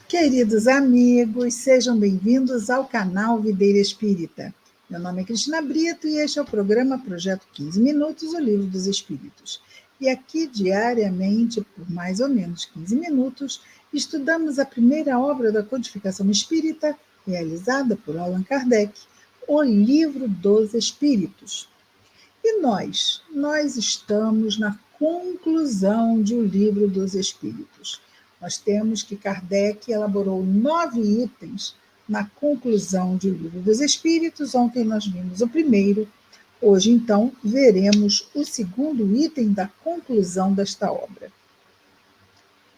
Queridos amigos, sejam bem-vindos ao canal Videira Espírita. Meu nome é Cristina Brito e este é o programa Projeto 15 Minutos, o Livro dos Espíritos. E aqui, diariamente, por mais ou menos 15 minutos, estudamos a primeira obra da codificação espírita, realizada por Allan Kardec, o Livro dos Espíritos. E nós estamos na conclusão de O Livro dos Espíritos. Nós temos que Kardec elaborou 9 itens na conclusão de O Livro dos Espíritos. Ontem nós vimos o primeiro, hoje, então, veremos o segundo item da conclusão desta obra.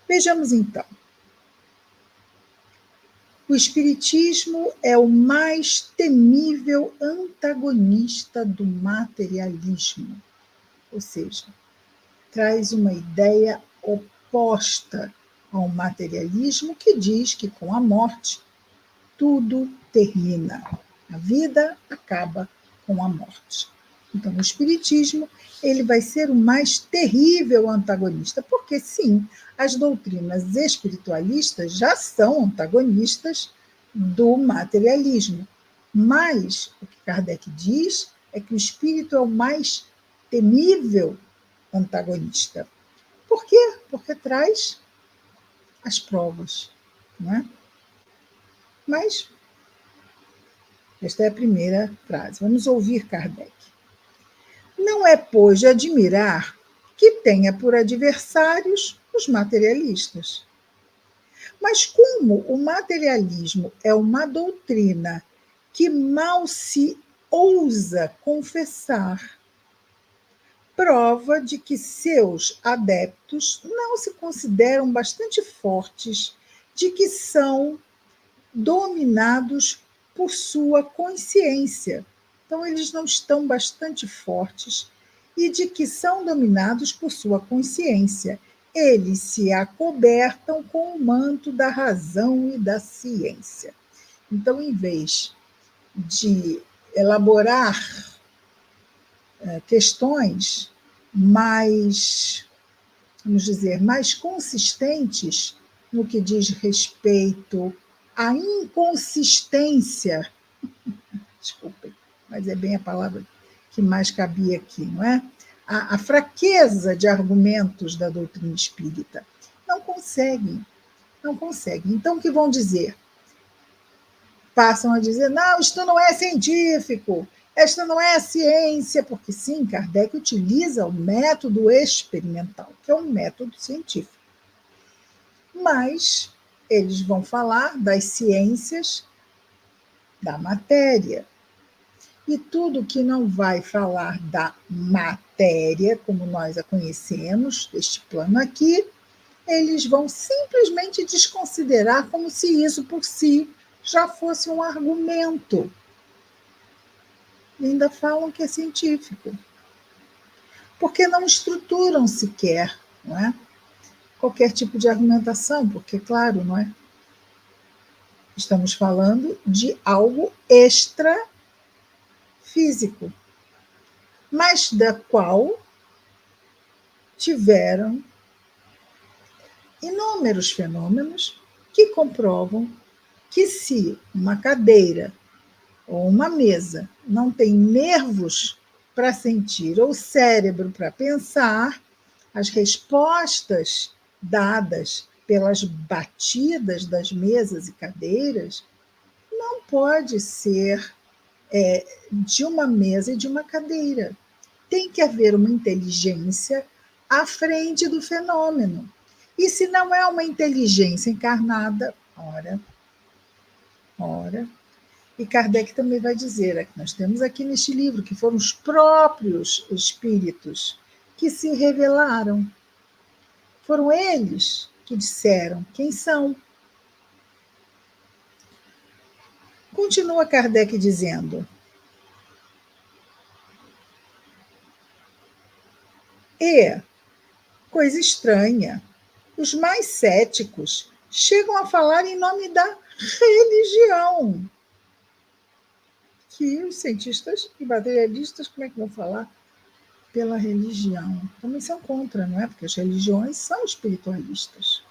Vejamos, então. O Espiritismo é o mais temível antagonista do materialismo, ou seja, traz uma ideia oposta ao materialismo que diz que com a morte tudo termina. A vida acaba com a morte. Então, o Espiritismo ele vai ser o mais terrível antagonista, porque, sim, as doutrinas espiritualistas já são antagonistas do materialismo. Mas o que Kardec diz é que o espírito é o mais temível antagonista. Por quê? Porque traz as provas, não é? Mas esta é a primeira frase. Vamos ouvir Kardec. Não é, pois, de admirar que tenha por adversários os materialistas. Mas como o materialismo é uma doutrina que mal se ousa confessar, prova de que seus adeptos não se consideram bastante fortes, de que são dominados por sua consciência. Então, eles não estão bastante fortes e de que são dominados por sua consciência. Eles se acobertam com o manto da razão e da ciência. Então, em vez de elaborar questões mais, vamos dizer, mais consistentes no que diz respeito à inconsistência, desculpem, mas é bem a palavra que mais cabia aqui, não é? A fraqueza de argumentos da doutrina espírita. Não conseguem. Então, o que vão dizer? Passam a dizer, não, isto não é científico, esta não é a ciência, porque sim, Kardec utiliza o método experimental, que é um método científico. Mas eles vão falar das ciências da matéria. E tudo que não vai falar da matéria, como nós a conhecemos, deste plano aqui, eles vão simplesmente desconsiderar como se isso por si já fosse um argumento. E ainda falam que é científico. Porque não estruturam sequer, não é? Qualquer tipo de argumentação, porque, claro, não é? Estamos falando de algo extrafísico, mas da qual tiveram inúmeros fenômenos que comprovam que se uma cadeira ou uma mesa não tem nervos para sentir ou cérebro para pensar, as respostas dadas pelas batidas das mesas e cadeiras não pode ser de uma mesa e de uma cadeira. Tem que haver uma inteligência à frente do fenômeno. E se não é uma inteligência encarnada, ora. E Kardec também vai dizer, nós temos aqui neste livro, que foram os próprios espíritos que se revelaram. Foram eles que disseram quem são. Continua Kardec dizendo: e, coisa estranha, os mais céticos chegam a falar em nome da religião. Que os cientistas e materialistas, como é que vão falar? Pela religião. Também são contra, não é? Porque as religiões são espiritualistas.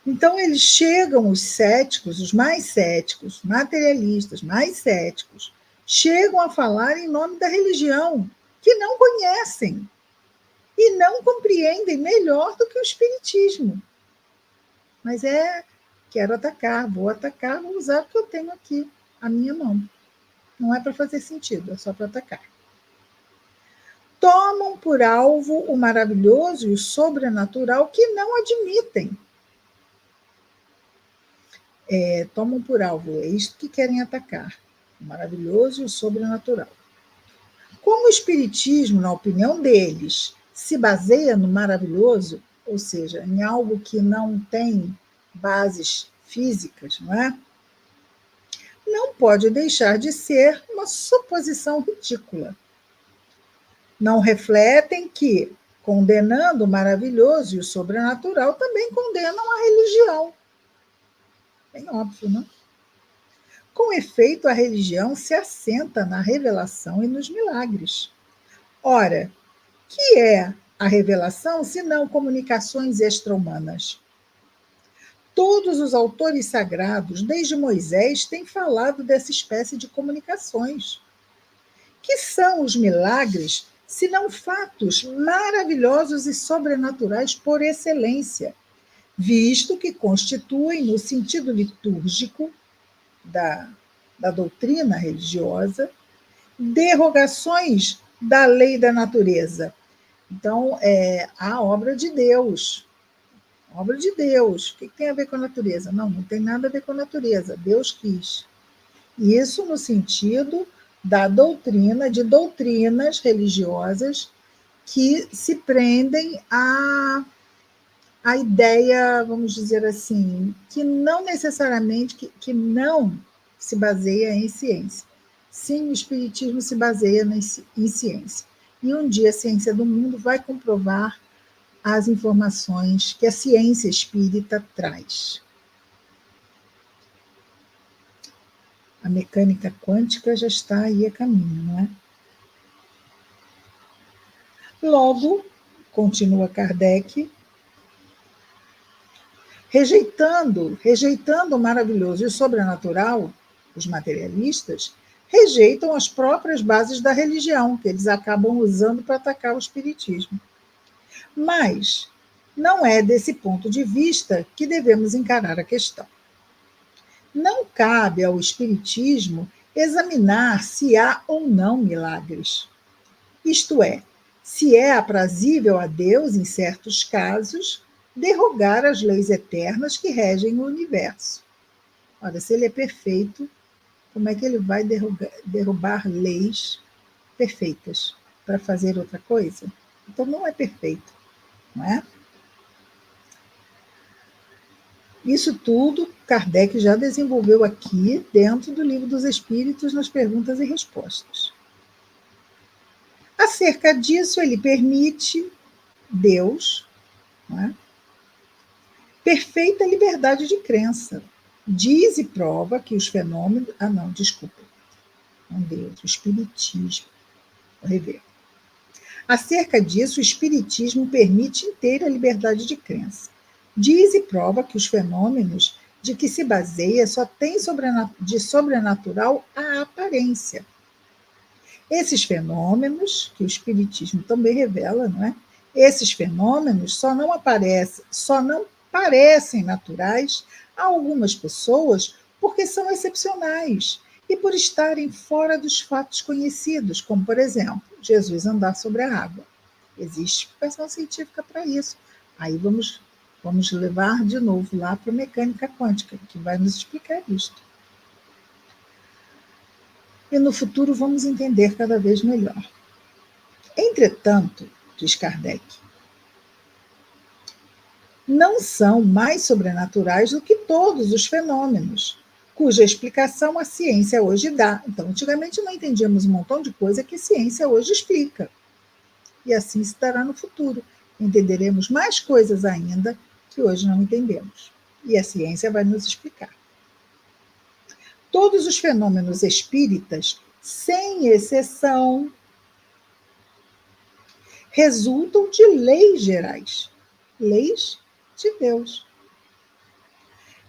Então, eles chegam, os céticos, os mais céticos, materialistas, mais céticos, chegam a falar em nome da religião, que não conhecem e não compreendem melhor do que o espiritismo. Mas quero atacar, vou usar o que eu tenho aqui, a minha mão. Não é para fazer sentido, é só para atacar. Tomam por alvo o maravilhoso e o sobrenatural que não admitem. Tomam por alvo, é isto que querem atacar, o maravilhoso e o sobrenatural. Como o espiritismo, na opinião deles, se baseia no maravilhoso, ou seja, em algo que não tem bases físicas, não é? Não pode deixar de ser uma suposição ridícula. Não refletem que, condenando o maravilhoso e o sobrenatural, também condenam a religião. Bem óbvio, não? Com efeito, a religião se assenta na revelação e nos milagres. Ora, que é a revelação, senão comunicações extra-humanas? Todos os autores sagrados, desde Moisés, têm falado dessa espécie de comunicações. Que são os milagres, senão fatos maravilhosos e sobrenaturais por excelência, visto que constituem, no sentido litúrgico da doutrina religiosa, derrogações da lei da natureza. Então, é a obra de Deus. Obra de Deus. O que tem a ver com a natureza? Não tem nada a ver com a natureza. Deus quis. Isso no sentido da doutrina, de doutrinas religiosas que se prendem à ideia, vamos dizer assim, que não necessariamente, que não se baseia em ciência. Sim, o espiritismo se baseia em ciência. E um dia a ciência do mundo vai comprovar as informações que a ciência espírita traz. A mecânica quântica já está aí a caminho, não é? Logo, continua Kardec, rejeitando o maravilhoso e o sobrenatural, os materialistas rejeitam as próprias bases da religião, que eles acabam usando para atacar o espiritismo. Mas não é desse ponto de vista que devemos encarar a questão. Não cabe ao espiritismo examinar se há ou não milagres. Isto é, se é aprazível a Deus, em certos casos, derrogar as leis eternas que regem o universo. Ora, se ele é perfeito, como é que ele vai derrubar leis perfeitas para fazer outra coisa? Então não é perfeito, não é? Isso tudo Kardec já desenvolveu aqui dentro do Livro dos Espíritos, nas perguntas e respostas. Acerca disso, ele permite Deus, não é? Perfeita liberdade de crença. Diz e prova que os fenômenos. Não, desculpa. Não Deus, o Espiritismo. Vou rever. Acerca disso, o Espiritismo permite inteira liberdade de crença. Diz e prova que os fenômenos de que se baseia só têm de sobrenatural a aparência. Esses fenômenos, que o Espiritismo também revela, não é? Esses fenômenos só não parecem naturais a algumas pessoas porque são excepcionais e por estarem fora dos fatos conhecidos, como, por exemplo, Jesus andar sobre a água. Existe explicação científica para isso. Aí vamos levar de novo lá para a mecânica quântica, que vai nos explicar isso. E no futuro vamos entender cada vez melhor. Entretanto, diz Kardec, não são mais sobrenaturais do que todos os fenômenos, cuja explicação a ciência hoje dá. Então, antigamente não entendíamos um montão de coisa que a ciência hoje explica. E assim se dará no futuro. Entenderemos mais coisas ainda que hoje não entendemos. E a ciência vai nos explicar. Todos os fenômenos espíritas, sem exceção, resultam de leis gerais, leis de Deus.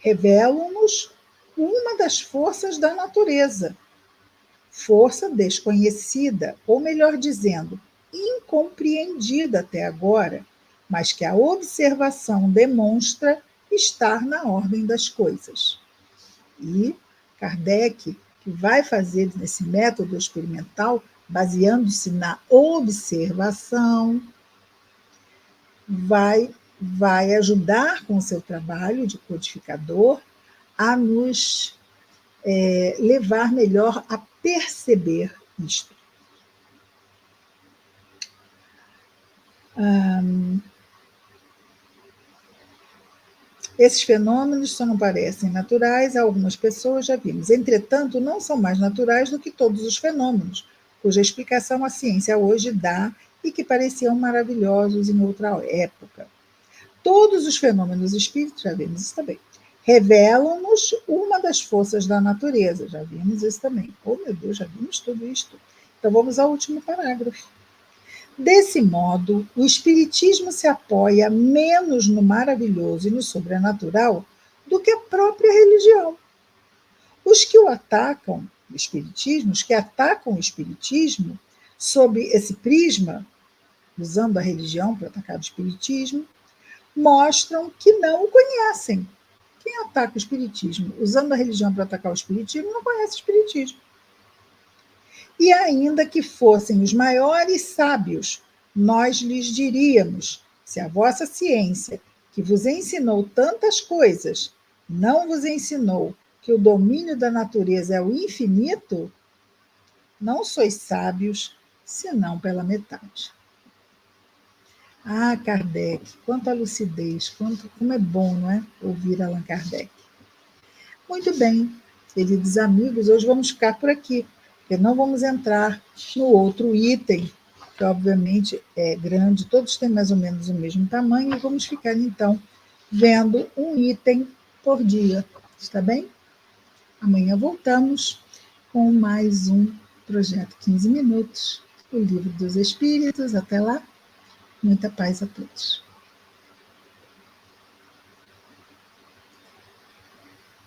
revelam-nos uma das forças da natureza, força desconhecida, ou melhor dizendo, incompreendida até agora, mas que a observação demonstra estar na ordem das coisas. E Kardec, que vai fazer nesse método experimental, baseando-se na observação, vai ajudar com o seu trabalho de codificador a nos levar melhor a perceber isto. Esses fenômenos só não parecem naturais a algumas pessoas, já vimos. Entretanto, não são mais naturais do que todos os fenômenos, cuja explicação a ciência hoje dá e que pareciam maravilhosos em outra época. Todos os fenômenos espíritos, já vimos isso também, revelam-nos uma das forças da natureza, já vimos isso também. Oh, meu Deus, já vimos tudo isto. Então, vamos ao último parágrafo. Desse modo, o Espiritismo se apoia menos no maravilhoso e no sobrenatural do que a própria religião. Os que atacam o Espiritismo sob esse prisma, usando a religião para atacar o Espiritismo, mostram que não o conhecem. Quem ataca o Espiritismo usando a religião para atacar o Espiritismo não conhece o Espiritismo. E ainda que fossem os maiores sábios, nós lhes diríamos: se a vossa ciência, que vos ensinou tantas coisas, não vos ensinou que o domínio da natureza é o infinito, não sois sábios, senão pela metade. Ah, Kardec, quanta lucidez, como é bom, não é? Ouvir Allan Kardec. Muito bem, queridos amigos, hoje vamos ficar por aqui, porque não vamos entrar no outro item, que obviamente é grande, todos têm mais ou menos o mesmo tamanho, e vamos ficar então vendo um item por dia, está bem? Amanhã voltamos com mais um Projeto 15 Minutos, o Livro dos Espíritos. Até lá, muita paz a todos.